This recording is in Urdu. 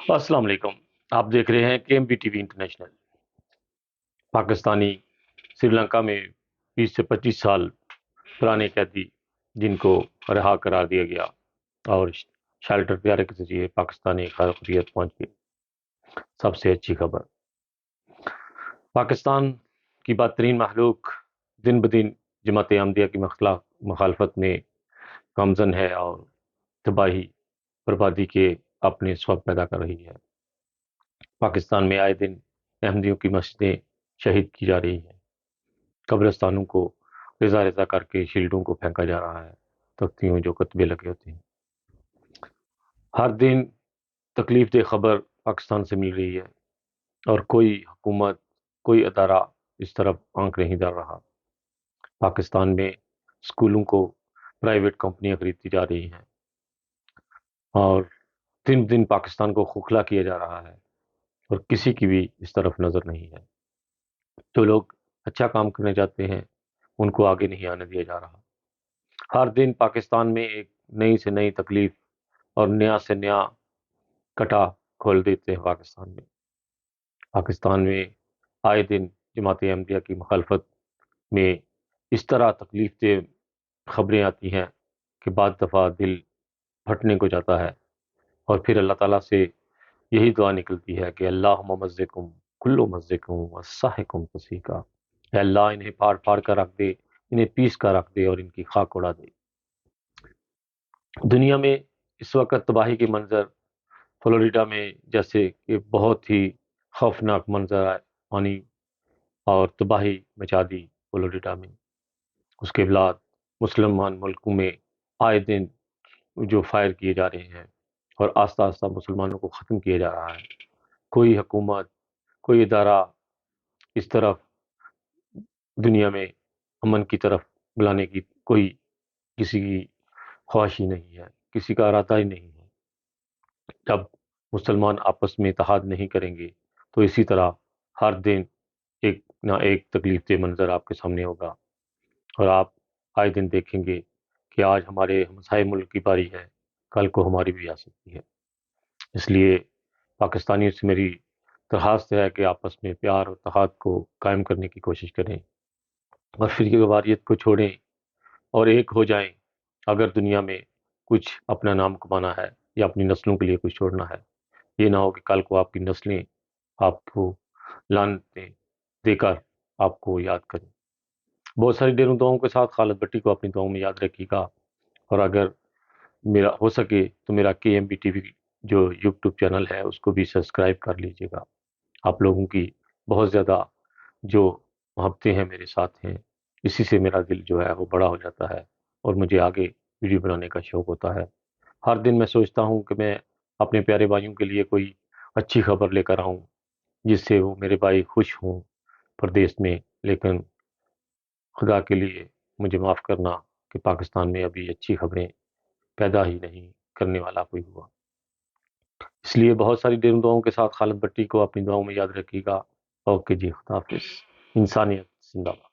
السلام علیکم۔ آپ دیکھ رہے ہیں KMBTV انٹرنیشنل۔ پاکستانی سری لنکا میں 20 سے 25 سال پرانے قیدی جن کو رہا قرار دیا گیا اور شیلٹر پیارے کے ذریعے پاکستانی خیریت پہنچ گئی۔ سب سے اچھی خبر، پاکستان کی بدترین مخلوق دن بدن جماعت احمدیہ کی مخالفت میں گامزن ہے اور تباہی بربادی کے اپنے سبب پیدا کر رہی ہے۔ پاکستان میں آئے دن احمدیوں کی مسجدیں شہید کی جا رہی ہیں، قبرستانوں کو رضا رضا کر کے شیلڈوں کو پھینکا جا رہا ہے، تختیوں میں جو کتبے لگے ہوتے ہیں۔ ہر دن تکلیف دہ خبر پاکستان سے مل رہی ہے اور کوئی حکومت، کوئی ادارہ اس طرف آنکھ نہیں ڈال رہا۔ پاکستان میں اسکولوں کو پرائیویٹ کمپنیاں خریدتی جا رہی ہیں اور دن دن پاکستان کو کھوکھلا کیا جا رہا ہے اور کسی کی بھی اس طرف نظر نہیں ہے۔ جو لوگ اچھا کام کرنے جاتے ہیں ان کو آگے نہیں آنے دیا جا رہا۔ ہر دن پاکستان میں ایک نئی سے نئی تکلیف اور نیا سے نیا کٹا کھول دیتے ہیں۔ پاکستان میں آئے دن جماعت احمدیہ کی مخالفت میں اس طرح تکلیف دہ خبریں آتی ہیں کہ بعض دفعہ دل پھٹنے کو جاتا ہے، اور پھر اللہ تعالیٰ سے یہی دعا نکلتی ہے کہ اللہم مزقم کلو مزقم وصحکم تسیکا، اے اللہ انہیں پھاڑ پھاڑ کر رکھ دے، انہیں پیس کر رکھ دے اور ان کی خاک اڑا دے۔ دنیا میں اس وقت تباہی کے منظر فلوریڈا میں جیسے کہ بہت ہی خوفناک منظر آئے، پانی اور تباہی مچا دی فلوریڈا میں۔ اس کے بعد مسلمان ملکوں میں آئے دن جو فائر کیے جا رہے ہیں اور آہستہ آہستہ مسلمانوں کو ختم کیا جا رہا ہے۔ کوئی حکومت، کوئی ادارہ اس طرف دنیا میں امن کی طرف بلانے کی کوئی کسی کی خواہش ہی نہیں ہے، کسی کا ارادہ ہی نہیں ہے۔ جب مسلمان آپس میں اتحاد نہیں کریں گے تو اسی طرح ہر دن ایک نہ ایک تکلیف دہ منظر آپ کے سامنے ہوگا، اور آپ آئے دن دیکھیں گے کہ آج ہمارے ہمسائے ملک کی باری ہے، کل کو ہماری بھی آ سکتی ہے۔ اس لیے پاکستانیوں سے میری درخواست ہے کہ آپس میں پیار اور اتحاد کو قائم کرنے کی کوشش کریں اور فرقے واریت کو چھوڑیں اور ایک ہو جائیں۔ اگر دنیا میں کچھ اپنا نام کمانا ہے یا اپنی نسلوں کے لیے کچھ چھوڑنا ہے، یہ نہ ہو کہ کل کو آپ کی نسلیں آپ کو لعنتیں دے کر آپ کو یاد کریں۔ بہت ساری ڈیروں دعاؤں کے ساتھ خالد بٹی کو اپنی دعاؤں میں یاد رکھیے گا، اور اگر میرا ہو سکے تو میرا KMBTV جو یوٹیوب چینل ہے اس کو بھی سبسکرائب کر لیجیے گا۔ آپ لوگوں کی بہت زیادہ جو محبتیں ہیں میرے ساتھ ہیں، اسی سے میرا دل جو ہے وہ بڑا ہو جاتا ہے اور مجھے آگے ویڈیو بنانے کا شوق ہوتا ہے۔ ہر دن میں سوچتا ہوں کہ میں اپنے پیارے بھائیوں کے لیے کوئی اچھی خبر لے کر آؤں جس سے وہ میرے بھائی خوش ہوں پردیس میں، لیکن خدا کے لیے مجھے معاف کرنا کہ پاکستان میں ابھی اچھی خبریں پیدا ہی نہیں کرنے والا کوئی ہوا۔ اس لیے بہت ساری ڈیروں دعاؤں کے ساتھ خالد بٹی کو اپنی دعاؤں میں یاد رکھیے گا۔ اوکے جی، خدا حافظ۔ انسانیت زندہ باد۔